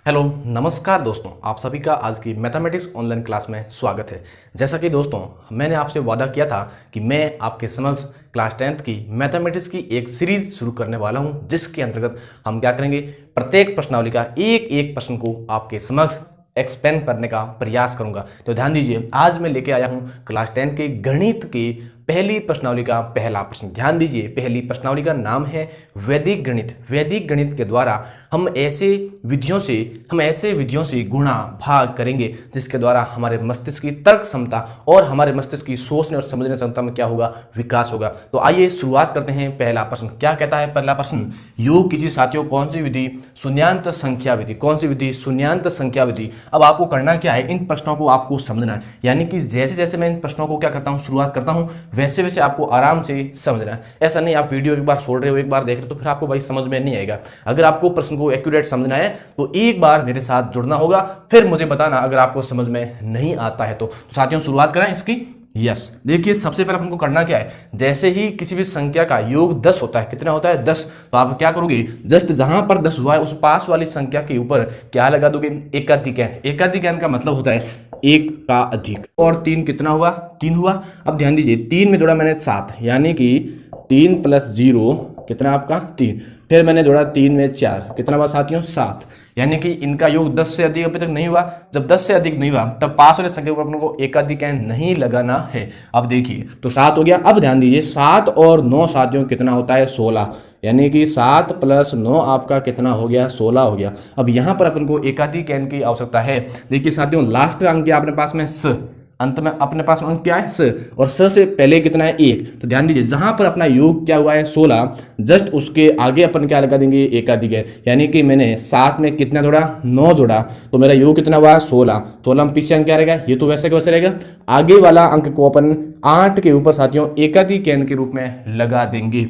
Hello नमस्कार दोस्तों, आप सभी का आज की मैथमेटिक्स ऑनलाइन क्लास में स्वागत है। जैसा कि दोस्तों मैंने आपसे वादा किया था कि मैं आपके समक्ष क्लास 10th की मैथमेटिक्स की एक सीरीज शुरू करने वाला हूं, जिसके अंतर्गत हम क्या करेंगे, प्रत्येक प्रश्नावली का एक एक प्रश्न को आपके समक्ष एक्सप्लेन करने का प्रयास करूंगा। तो ध्यान दीजिए, आज मैं लेके आया हूं क्लास 10 के गणित की पहली प्रश्नावली का पहला प्रश्न। ध्यान दीजिए, पहली प्रश्नावली का नाम है वैदिक गणित। वैदिक गणित के द्वारा हम ऐसे विधियों से गुणा भाग करेंगे जिसके द्वारा हमारे मस्तिष्क की तर्क क्षमता और हमारे मस्तिष्क की सोचने और समझने क्षमता में क्या होगा, विकास होगा। तो आइए शुरुआत करते हैं। पहला प्रश्न क्या कहता है? पहला प्रश्न, योग कीजिए साथियों, कौन सी विधि? शून्यान्त संख्या विधि। कौन सी विधि? शून्यान्त संख्या विधि। अब आपको करना क्या है, इन प्रश्नों को आपको समझना है, यानी कि जैसे जैसे मैं इन प्रश्नों को क्या करता हूं, शुरुआत करता हूं, वैसे वैसे आपको आराम से समझना है। ऐसा नहीं आप वीडियो एक बार छोड़ रहे हो, एक बार देख रहे हो तो फिर आपको भाई समझ में नहीं आएगा। अगर आपको प्रश्न को एक्यूरेट समझना है तो एक बार मेरे साथ जुड़ना होगा, फिर मुझे बताना अगर आपको समझ में नहीं आता है तो साथियों शुरुआत करें इसकी। यस, देखिए सबसे पहले आपको करना क्या है, जैसे ही किसी भी संख्या का योग 10 होता है, कितना होता है 10, तो आप क्या करोगे, जस्ट जहां पर 10 हुआ है उस पास वाली संख्या के ऊपर क्या लगा दोगे, एकाधिकैन। एकाधिकैन का मतलब होता है एक का अधिक। और 3 कितना हुआ, 3 हुआ। अब ध्यान दीजिए, 3 में जोड़ा मैंने 7, यानी कि 3 + 0 कितना आपका 3। फिर मैंने जोड़ा 3 में 4, कितना हुआ साथियों 7, यानी कि इनका योग 10 से अधिक अभी तक नहीं हुआ। जब 10 से अधिक नहीं हुआ तब पास वाले संख्या को अपन को एकाधिकैन नहीं लगाना है। अब देखिए तो 7 हो गया। अब ध्यान दीजिए, 7 और 9 साथियों कितना होता है 16, यानी कि 7 + 9 आपका कितना हो गया, 16 हो गया। अब यहाँ पर अपन को एकाधिकैन की आवश्यकता है। देखिए साथियों, लास्ट अंक अपने पास में स, अंत में अपने पास अंक क्या है स, और स से पहले कितना है 1। तो ध्यान दीजिए, जहां पर अपना योग क्या हुआ है 16, जस्ट उसके आगे अपन क्या लगा देंगे, एकाधिकैन। यानी कि मैंने 7 में कितना जोड़ा, 9 जोड़ा, तो मेरा योग कितना हुआ 16। 16 में पीछे अंक क्या रहेगा, ये तो वैसे का वैसे रहेगा। आगे वाला अंक को अपन 8 के ऊपर साथियों एकाधिकैन के रूप में लगा देंगे।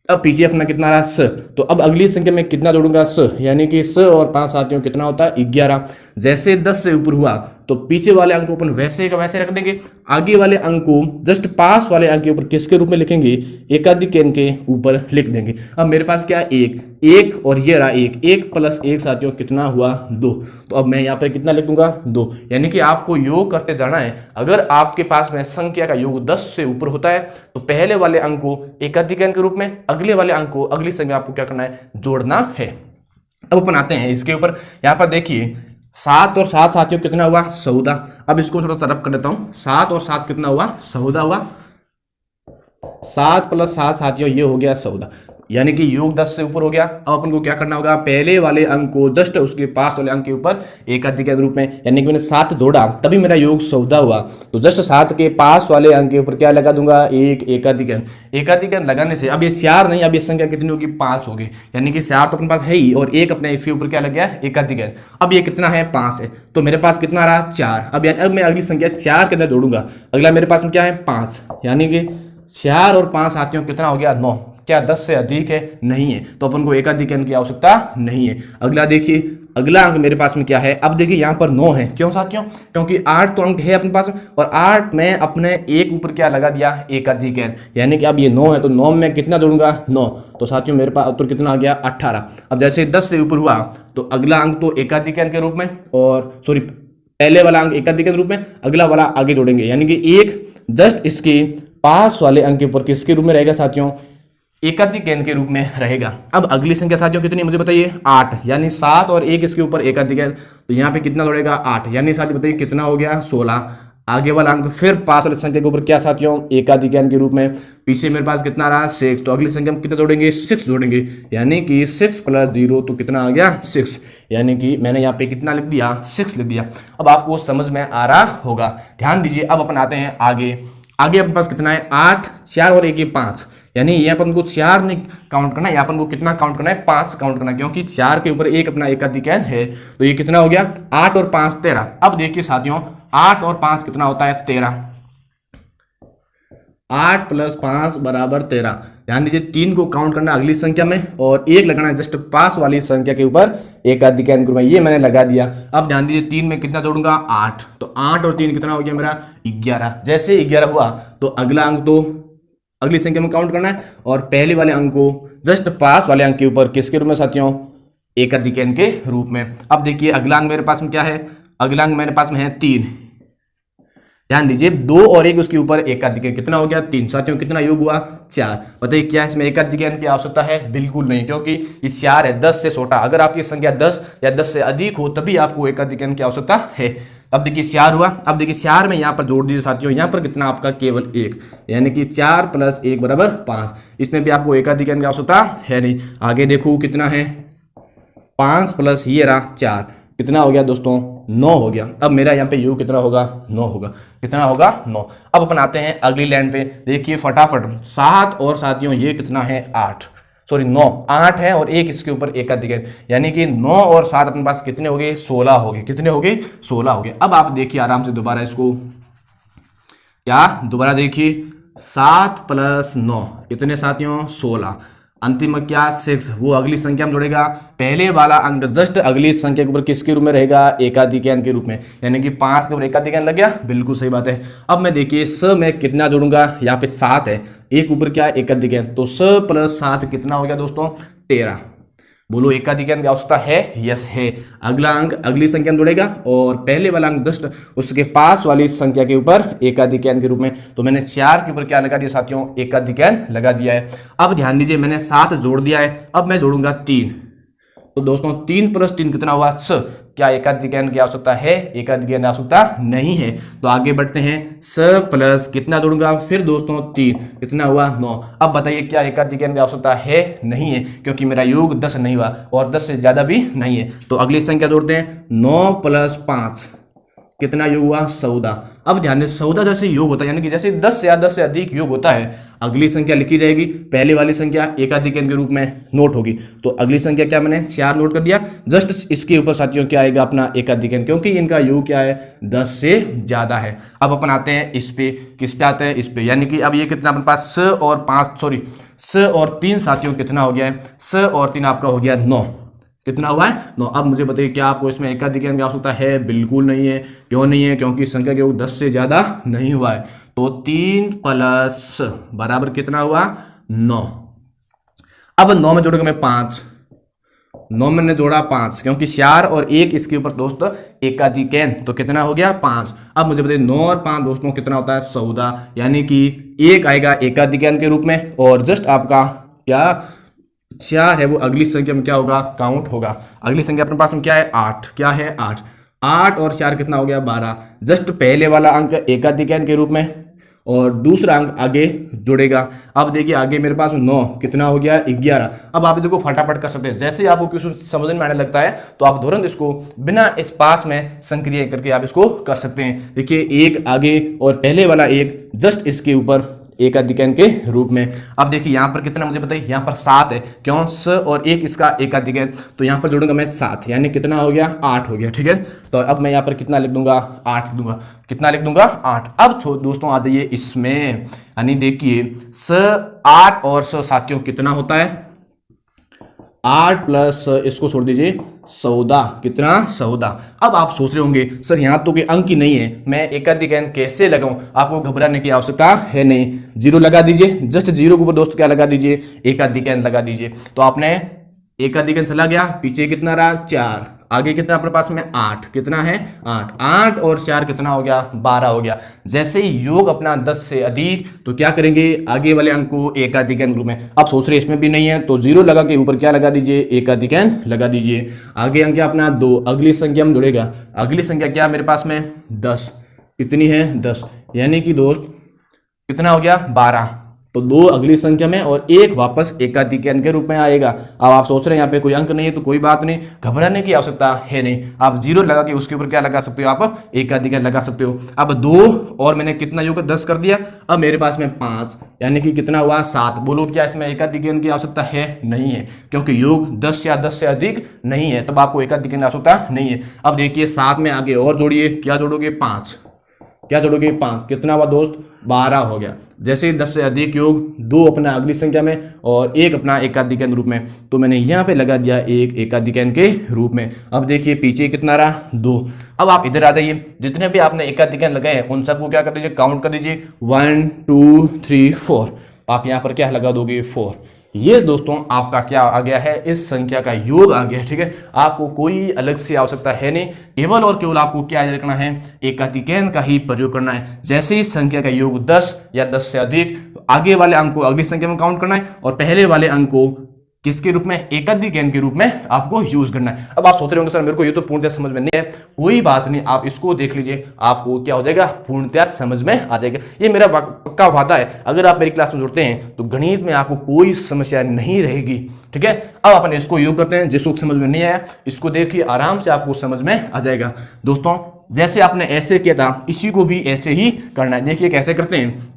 अब पीछे अपना कितना रहा स, तो अब अगली संख्या में कितना जोड़ूंगा स, यानी कि स और 5 साथियों कितना होता है 11। जैसे 10 से ऊपर हुआ तो पीछे वाले अंक को अपन वैसे का वैसे रख देंगे, आगे वाले अंक को जस्ट पास वाले अंक के ऊपर किसके रूप में लिखेंगे, एकाधिकैन के ऊपर लिख देंगे। अब मेरे पास क्या है 1 और ये रहा 1 + 1 साथियों कितना हुआ 2। तो अब मैं यहाँ पर कितना लिख दूंगा 2, यानी कि आपको योग करते जाना है। अगर आपके पास में संख्या का योग 10 से ऊपर होता है तो पहले वाले अंक को एकाधिकैन के रूप में, अगले वाले अंक को अगली संख्या आपको क्या करना है, जोड़ना है। अब अपन आते हैं इसके ऊपर। यहाँ पर देखिए 7 और 7 साथियों कितना हुआ 14। अब इसको थोड़ा तरफ कर देता हूं, 7 और 7 कितना हुआ 14 हुआ। 7 + 7 साथियों ये हो गया 14, यानी कि योग 10 से ऊपर हो गया। अब अपन को क्या करना होगा, पहले वाले अंक को जस्ट उसके पास वाले अंक के ऊपर एकाधिकैन रूप में, यानी कि मैंने 7 जोड़ा तभी मेरा योग 14 हुआ, तो जस्ट 7 के पास वाले अंक के ऊपर क्या लगा दूंगा, एक एकाधिकैन। एकाधिकैन लगाने से अब ये 4 नहीं, अब ये संख्या कितनी होगी 5 होगी, यानी कि 4 तो अपने पास है ही और एक अपने इसके ऊपर क्या लग गया एकाधिकैन। अब ये कितना है 5 है, तो मेरे पास कितना रहा 4। अब मैं अगली संख्या 4 के अंदर जोड़ूंगा, अगला मेरे पास में क्या है 5, यानी कि 4 और 5 साथियों कितना हो गया 9। क्या 10 से अधिक है? नहीं है, तो अपन को एकाधिकैन की आवश्यकता नहीं है। अगला देखिए, अगला अंक मेरे पास में क्या है, अब देखिए यहाँ पर 9 है। क्यों साथियों? क्योंकि 8 तो अंक है अपने पास और 8 में अपने एक ऊपर क्या लगा दिया एकाधिकैन, यानी कि अब ये 9 है तो 9 में कितना जोड़ूंगा 9। तो साथियों मेरे पास उत्तर कितना आ गया 18। अब जैसे 10 से ऊपर हुआ तो अगला अंक तो एकाधिकैन के रूप में, और सॉरी पहले वाला अंक एकाधिकैन के रूप में, अगला वाला आगे जोड़ेंगे, यानी कि एक जस्ट इसके पास वाले अंक के ऊपर किसके रूप में रहेगा साथियों, एकाधिकैन के रूप में रहेगा। अब अगली संख्या साथियों कितनी मुझे बताइए 8, यानी 7 और 1 इसके ऊपर एकाधिकैन, तो यहाँ पे कितना जोड़ेगा 8, यानी साथियों बताइए कितना हो गया 16। आगे वाला अंक फिर पास वाली संख्या के ऊपर क्या साथियों, एकाधिकैन के रूप में। पीछे मेरे पास कितना रहा 6, तो अगली संख्या में कितना जोड़ेंगे 6 जोड़ेंगे, यानी कि 6 + 0 तो कितना आ गया 6, यानी कि मैंने यहाँ पे कितना लिख दिया 6 लिख दिया। अब आपको समझ में आ रहा होगा। ध्यान दीजिए, अब अपन आते हैं आगे। आगे अपने पास कितना है 8, 4 और 1 5, यानी ये अपन को 4 नहीं काउंट करना है, यहाँ अपन को कितना काउंट करना है 5 काउंट करना है, क्योंकि 4 के ऊपर एक अपना एकाधिकैन है। तो ये कितना हो गया 8 और 5 13। अब देखिए साथियों 8 और 5 कितना होता है 13। 8 + 5 = 13। ध्यान दीजिए 3 को काउंट करना अगली संख्या में और 1 लगाना है जस्ट पास वाली संख्या के ऊपर एकाधिकैन में, ये मैंने लगा दिया। अब ध्यान दीजिए 3 में कितना जोड़ूंगा 8, तो 8 और 3 कितना हो गया मेरा 11। जैसे 11 हुआ तो अगला अंक तो अगली संख्या में काउंट करना है और पहले वाले अंक को जस्ट पास वाले अंक के ऊपर किसके रूप में साथियों, एकाधिक n के रूप में। अब देखिए अगला अंक मेरे पास में क्या है, अगला अंक मेरे पास में है 3। ध्यान दीजिए 2 और 1 उसके ऊपर एकाधिक n, कितना हो गया 3। साथियों कितना योग हुआ 4। बताइए क्या इसमें एकाधिक n की आवश्यकता है? बिल्कुल नहीं, क्योंकि ये 4 है 10 से छोटा। अगर आपकी संख्या 10 या 10 से अधिक हो तभी आपको एकाधिक n की आवश्यकता है। अब देखिए 4 हुआ। अब देखिए 4 में यहाँ पर जोड़ दीजिए साथियों, यहाँ पर कितना आपका केवल 1, यानी कि 4 + 1 = 5। इसमें भी आपको एकाधिक n की आवश्यकता है नहीं। आगे देखो कितना है, 5 + ये रहा 4, कितना हो गया दोस्तों 9 हो गया। अब मेरा यहाँ पे योग कितना होगा 9 होगा। कितना होगा 9। अब अपन आते हैं अगली लाइन पे, देखिए फटाफट 7 और साथियों ये कितना है 8, सॉरी 9, 8 है और 1 इसके ऊपर एकाधिक n, यानी कि 9 और 7 अपने पास कितने हो गए 16 हो गए। कितने हो गए 16 हो गए। अब आप देखिए आराम से दोबारा इसको, क्या दोबारा देखिए 7 + 9 कितने साथियों 16, अंतिम क्या 6, वो अगली संख्या में जोड़ेगा। पहले वाला अंक जस्ट अगली संख्या के ऊपर किसके रूप में रहेगा, एकाधिक n के रूप में, यानी कि 5 के ऊपर एकाधिक n लग गया। बिल्कुल सही बात है। अब मैं देखिए स में कितना जोड़ूंगा, यहाँ पे 7 है, एक ऊपर क्या एकाधिक n, तो स + 7 कितना हो गया दोस्तों 13। बोलो एकाधिक n की आवश्यकता है? यस है। अगला अंक अगली संख्या में जोड़ेगा और पहले वाला अंक जस्ट उसके पास वाली संख्या के ऊपर एकाधिक n के रूप में, तो मैंने 4 के ऊपर क्या लगा दिया साथियों एकाधिक n लगा दिया है। अब ध्यान दीजिए मैंने 7 जोड़ दिया है, अब मैं जोड़ूंगा 3, तो दोस्तों 3 + 3 कितना हुआ स। क्या एकाधिक n की आवश्यकता है? एकाधिक n की आवश्यकता नहीं है। तो आगे बढ़ते हैं, स प्लस कितना जोड़ूंगा फिर दोस्तों 3, कितना हुआ 9। अब बताइए क्या एकाधिक n की आवश्यकता है? नहीं है, क्योंकि मेरा योग 10 नहीं हुआ और 10 से ज्यादा भी नहीं है। तो अगली संख्या जोड़ते हैं, 9 + 5 कितना योग हुआ 14। अब ध्यान दें 14 जैसे योग होता है, यानी कि जैसे 10 या 10 से अधिक योग होता है, अगली संख्या लिखी जाएगी, पहले वाली संख्या एकाधिक n के रूप में नोट होगी। तो अगली संख्या क्या मैंने 4 नोट कर दिया, जस्ट इसके ऊपर साथियों क्या आएगा अपना एकाधिक n, क्योंकि इनका योग क्या है 10 से ज्यादा है। अब अपन आते हैं इस पे, किस पे आते हैं इस पे, यानी कि अब ये कितना अपने पास स और 3 साथियों कितना हो गया है, स और 3 आपका हो गया 9। कितना हुआ है 9। अब मुझे बताइए क्या आपको इसमें एकाधिक n की आवश्यकता है? बिल्कुल नहीं है। क्यों नहीं है? क्योंकि संख्या के योग 10 से ज्यादा नहीं हुआ है। तो 3 + कितना हुआ 9। अब 9 में जोड़ेगा मैं 5, 9 मैंने जोड़ा 5, क्योंकि 4 और 1 इसके ऊपर दोस्तों एकाधिक n, तो कितना हो गया 5। अब मुझे बताइए 9 और 5 दोस्तों कितना होता है 14, यानी कि 1 आएगा एकाधिक n के रूप में और जस्ट आपका क्या 4 है वो अगली संख्या में क्या होगा काउंट होगा। अगली संख्या अपने पास में क्या है 8, क्या है 8, 8 और 4 कितना हो गया 12। जस्ट पहले वाला अंक एकाधिक n के रूप में और दूसरा अंक आगे जुड़ेगा। अब देखिए आगे मेरे पास 9 कितना हो गया 11। अब आप देखो फटाफट कर सकते हैं, जैसे ही आपको क्वेश्चन समझ में आने लगता है तो आप तुरंत इसको बिना इस पास में संक्रिय करके आप इसको कर सकते हैं। देखिए 1 आगे और पहले वाला 1 जस्ट इसके ऊपर एकाधिक n के रूप में। अब देखिए यहाँ पर कितना मुझे बताइए, यहाँ पर 7 है, क्यों स और 1 इसका एकाधिक n, तो यहाँ पर जोड़ूंगा मैं 7, यानी कितना हो गया 8 हो गया। ठीक है, तो अब मैं यहाँ पर कितना लिख दूंगा 8 लिख दूंगा। कितना लिख दूंगा 8। अब दोस्तों आ जाइए इसमें, यानी देखिए स 8 और स साथियों कितना होता है 8 प्लस इसको छोड़ दीजिए 14, कितना 14। अब आप सोच रहे होंगे सर यहाँ तो कोई अंक ही नहीं है, मैं एकाधिक n कैसे लगाऊं। आपको घबराने की आवश्यकता है नहीं, 0 लगा दीजिए, जस्ट 0 के ऊपर दोस्त क्या लगा दीजिए एकाधिक n लगा दीजिए। तो आपने एकाधिक n चला गया, पीछे कितना रहा 4, आगे कितना अपने पास में 8, कितना है 8, 8 और 4 कितना हो गया 12 हो गया। जैसे ही योग अपना 10 से अधिक तो क्या करेंगे आगे वाले अंक को एकाधिक n ग्रुप में। अब सोच रहे इसमें भी नहीं है तो 0 लगा के ऊपर क्या लगा दीजिए एकाधिक n लगा दीजिए। आगे अंक क्या अपना 2, अगली संख्या में जुड़ेगा, अगली संख्या क्या मेरे पास में 10, कितनी है 10, यानी कि दोस्त कितना हो गया 12। तो 2 अगली संख्या में और 1 वापस एकाधिक n के रूप में आएगा। अब आप सोच रहे हैं यहाँ पे कोई अंक नहीं है तो कोई बात नहीं, घबराने की आवश्यकता है नहीं। आप 0 लगा के उसके ऊपर क्या लगा सकते हो आप एकाधिक n लगा सकते हो। अब 2 और मैंने कितना योग 10 कर दिया, अब मेरे पास में 5, यानी कि कितना हुआ 7। बोलो क्या इसमें एकाधिक n की आवश्यकता है? नहीं है, क्योंकि योग 10 या 10 से अधिक नहीं है, तब आपको एकाधिक n की आवश्यकता नहीं है। अब देखिए 7 में आगे और जोड़िए, क्या जोड़ोगे 5, क्या जोड़ोगे 5, कितना हुआ दोस्त 12 हो गया। जैसे ही 10 से अधिक योग 2 अपना अगली संख्या में और 1 अपना एकाधिक n रूप में, तो मैंने यहाँ पे लगा दिया 1 एकाधिक n के रूप में। अब देखिए पीछे कितना रहा 2। अब आप इधर आ जाइए, जितने भी आपने एकाधिक n लगाए हैं उन सबको क्या कर दीजिए काउंट कर दीजिए 1 2 3 4। आप यहाँ पर क्या लगा दोगे 4। ये दोस्तों आपका क्या आ गया है, इस संख्या का योग आ गया है। ठीक है, आपको कोई अलग से आवश्यकता है नहीं, केवल और केवल आपको क्या याद रखना है, एकाधिकैन का ही प्रयोग करना है। जैसे ही संख्या का योग 10 या 10 से अधिक, तो आगे वाले अंक को अगली संख्या में काउंट करना है और पहले वाले अंक को किसके रूप में, एकाधिकैन के रूप में आपको यूज करना है। अब आप सोच रहे होंगे सर मेरे को ये तो पूर्णतः समझ में नहीं है, कोई बात नहीं, आप इसको देख लीजिए, आपको क्या हो जाएगा, पूर्णतः समझ में आ जाएगा। ये मेरा पक्का वादा है, अगर आप मेरी क्लास में जुड़ते हैं तो गणित में आपको कोई समस्या नहीं रहेगी। ठीक है, अब अपन इसको योग करते हैं, जिसको समझ में नहीं आया इसको देखिए, आराम से आपको समझ में आ जाएगा। दोस्तों जैसे आपने ऐसे किया था, इसी को भी ऐसे ही करना है। देखिए कैसे करते हैं,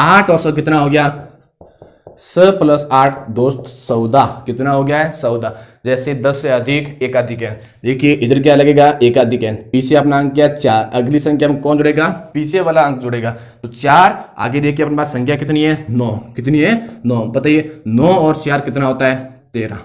8 और 100 कितना हो गया, 100 प्लस 8 दोस्त 14, कितना हो गया है, 14। जैसे 10 से अधिक एकाधिकैन, देखिए इधर क्या लगेगा, एकाधिकैन, पीछे अपना अंक क्या 4, अगली संख्या में कौन जुड़ेगा, पीछे वाला अंक जुड़ेगा, तो 4। आगे देखिए अपने पास संख्या कितनी है, 9, कितनी है, 9। बताइए 9 और 4 कितना होता है, 13।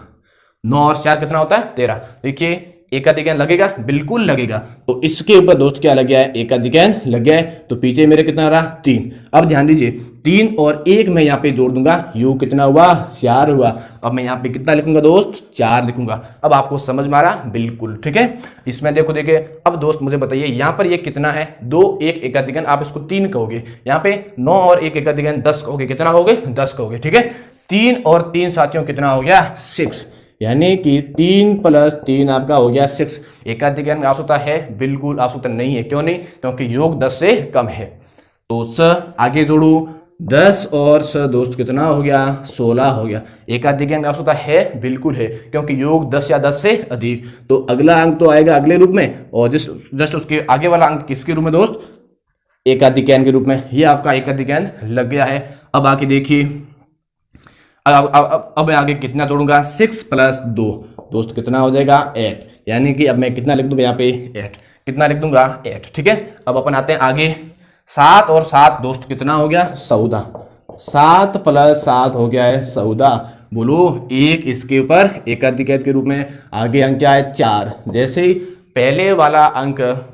9 और 4 कितना होता है, 13। देखिए एकाधिकैन लगेगा, बिल्कुल लगेगा। तो इसके ऊपर दोस्त क्या लग गया है, एकाधिकैन लग गया है, तो पीछे मेरे कितना रहा, 3। अब ध्यान दीजिए 3 और 1 मैं यहाँ पे जोड़ दूंगा, योग कितना हुआ, 4 हुआ। अब मैं यहाँ पे कितना लिखूंगा दोस्त, 4 लिखूंगा। अब आपको समझ में आ रहा, बिल्कुल ठीक है। इसमें देखो देखिए, अब दोस्त मुझे बताइए यहाँ पर ये कितना है, 2 1 एकाधिकैन, आप इसको 3 कहोगे, यहाँ पे 9 और 1 एकाधिकैन 10 कहोगे, कितना कहोगे, 10 कहोगे। ठीक है, 3 और 3 साथियों कितना हो गया, 6, यानी कि 3 प्लस 3 आपका हो गया 6। एकाधिकैन में आवश्यकता है, बिल्कुल आवश्यकता नहीं है। क्यों नहीं, क्योंकि योग 10 से कम है। तो स आगे जोड़ू, 10 और स दोस्त कितना हो गया, 16 हो गया। एकाधिकैन में आवश्यकता है, बिल्कुल है, क्योंकि योग 10 या 10 से अधिक। तो अगला अंक तो आएगा अगले रूप में, और जस्ट उसके आगे वाला अंक किसके रूप में दोस्त, एकाधिकैन के रूप में। ये आपका एकाधिकैन लग गया है। अब आगे देखिए, अब आगे कितना जोड़ूंगा, 6 प्लस 2 दोस्त कितना हो जाएगा, 8। यानी कि अब मैं कितना लिख दूंगा यहाँ पे, 8। कितना लिख दूंगा, 8। ठीक है, अब अपन आते हैं आगे, 7 और 7 दोस्त कितना हो गया, 14। 7 प्लस 7 हो गया है 14। बोलो, एक इसके ऊपर एकाधिकैन के रूप में, आगे अंक क्या है, 4। जैसे ही पहले वाला अंक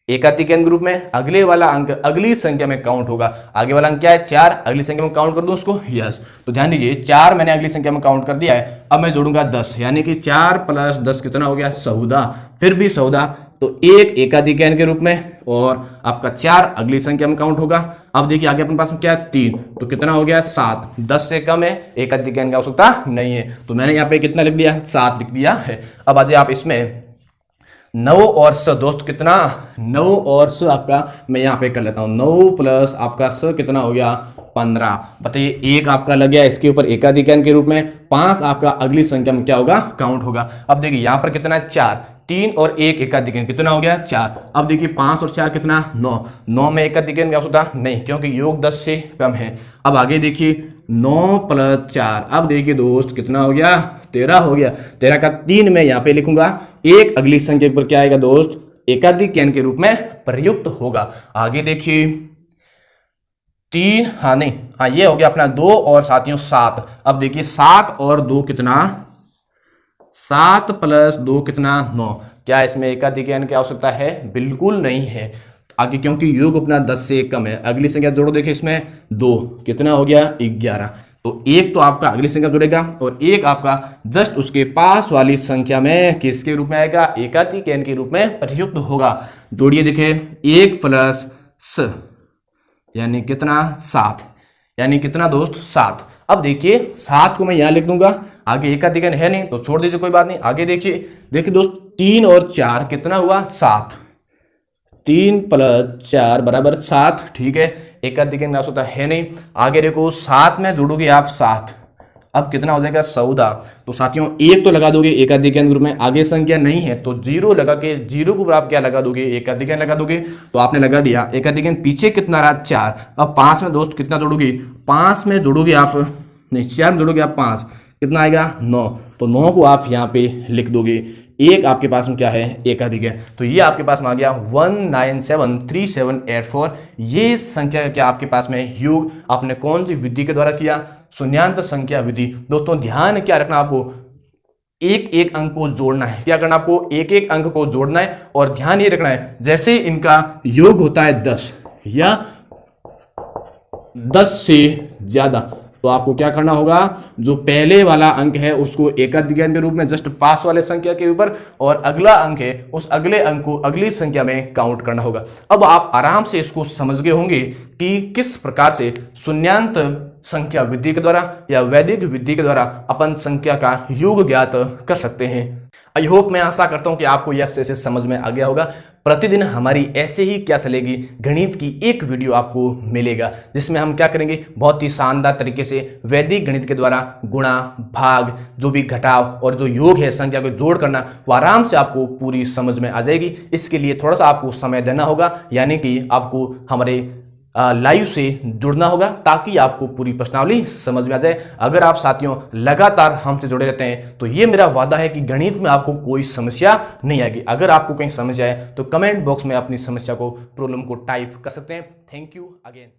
एकाधिकैन के रूप में, अगले वाला अंक अगली संख्या में काउंट होगा। आगे वाला अंक क्या है, 4, अगली संख्या में काउंट कर दूं उसको, यस। तो ध्यान दीजिए 4 मैंने अगली संख्या में काउंट कर दिया है। अब मैं जोड़ूंगा 10, यानी कि 4 प्लस 10 कितना हो गया, 14। फिर भी 14, तो 1 एकाधिकैन के रूप में और आपका 4 अगली संख्या में काउंट होगा। अब देखिए आगे अपने पास में क्या है, 3, तो कितना हो गया, 7। 10 से कम है, एकाधिकैन की आवश्यकता नहीं है, तो मैंने यहाँ पे कितना लिख दिया, 7 लिख दिया है। अब आज आप इसमें 9 और स दोस्त कितना, 9 और स आपका मैं यहाँ पे कर लेता हूँ, 9 प्लस आपका स कितना हो गया, 15। बताइए 1 आपका लग गया इसके ऊपर एकाधिकैन के रूप में, 5 आपका अगली संख्या में क्या होगा, काउंट होगा। अब देखिए यहाँ पर कितना है, 4, 3 और 1 एकाधिकैन कितना हो गया, 4। अब देखिए 5 और 4 कितना, 9। 9 में एकाधिकैन की आवश्यकता नहीं, क्योंकि योग 10 से कम है। अब आगे देखिए 9 प्लस 4, अब देखिए दोस्त कितना हो गया, 13 हो गया। 13 का 3 मैं यहाँ पे लिखूंगा, 1 अगली संख्या पर क्या आएगा दोस्त, एकाधिकैन के रूप में प्रयुक्त होगा। आगे देखिए 3, हाँ नहीं, हाँ ये हो गया अपना 2 और साथियों 7। अब देखिए 7 और 2 कितना, 7 प्लस 2 कितना, 9। क्या इसमें एकाधिकैन की आवश्यकता है, बिल्कुल नहीं है। आगे क्योंकि योग अपना 10 से कम है, अगली संख्या जोड़ो, देखिए इसमें 2 कितना हो गया, 11। तो 1 तो आपका अगली संख्या जुड़ेगा और 1 आपका जस्ट उसके पास वाली संख्या में किसके रूप में आएगा, एकाधिकैन के रूप में प्रयुक्त होगा। जोड़िए देखिए 1 प्लस स यानी कितना, 7, यानी कितना दोस्त, 7। अब देखिए 7 को मैं यहाँ लिख दूंगा, आगे एकाधिकैन है नहीं तो छोड़ दीजिए, कोई बात नहीं। आगे देखिए दोस्त 3 और 4 कितना हुआ, 7। 3 प्लस 4 बराबर 7। ठीक है, एकाधिकैन की आवश्यकता है नहीं। आगे देखो 7 में जोड़ोगे आप 7, अब कितना हो जाएगा, 14। तो साथियों 1 तो लगा दोगे एकाधिकैन ग्रुप में, आगे संख्या नहीं है तो 0 लगा के, 0 के ऊपर आप क्या लगा दोगे, एकाधिकैन लगा दोगे। तो आपने लगा दिया एकाधिकैन, पीछे कितना रहा, 4। अब 5 में दोस्त कितना जोड़ोगे, 5 में जोड़ोगे आप, नहीं 4 में जोड़ोगे आप 5, कितना आएगा, 9। तो 9 को आप यहाँ पे लिख दोगे। 1 आपके पास में क्या है, एकाधिकैन। तो ये आपके पास में आ गया 1973784। ये संख्या क्या आपके पास में योग आपने कौन सी विधि के द्वारा किया, शून्यांत संख्या विधि। दोस्तों ध्यान क्या रखना, आपको एक एक अंक को जोड़ना है। क्या करना, आपको एक एक अंक को जोड़ना है और ध्यान ये रखना है, जैसे इनका योग होता है 10 या 10 से ज्यादा, तो आपको क्या करना होगा, जो पहले वाला अंक है उसको एकद ज्ञान के रूप में जस्ट पास वाले संख्या के ऊपर, और अगला अंक है उस अगले अंक को अगली संख्या में काउंट करना होगा। अब आप आराम से इसको समझ गए होंगे कि किस प्रकार से शून्यांत संख्या विधि के द्वारा या वैदिक विधि के द्वारा अपन संख्या का योग ज्ञात कर सकते हैं। आई होप, मैं आशा करता हूं कि आपको यह से समझ में आ गया होगा। प्रतिदिन हमारी ऐसे ही क्या चलेगी, गणित की एक वीडियो आपको मिलेगा जिसमें हम क्या करेंगे, बहुत ही शानदार तरीके से वैदिक गणित के द्वारा गुणा भाग, जो भी घटाव और जो योग है संख्या को जोड़ करना, वो आराम से आपको पूरी समझ में आ जाएगी। इसके लिए थोड़ा सा आपको समय देना होगा, यानी कि आपको हमारे लाइव से जुड़ना होगा ताकि आपको पूरी प्रश्नावली समझ में आ जाए। अगर आप साथियों लगातार हमसे जुड़े रहते हैं तो ये मेरा वादा है कि गणित में आपको कोई समस्या नहीं आएगी। अगर आपको कहीं समस्या है तो कमेंट बॉक्स में अपनी समस्या को, प्रॉब्लम को टाइप कर सकते हैं। Thank you again.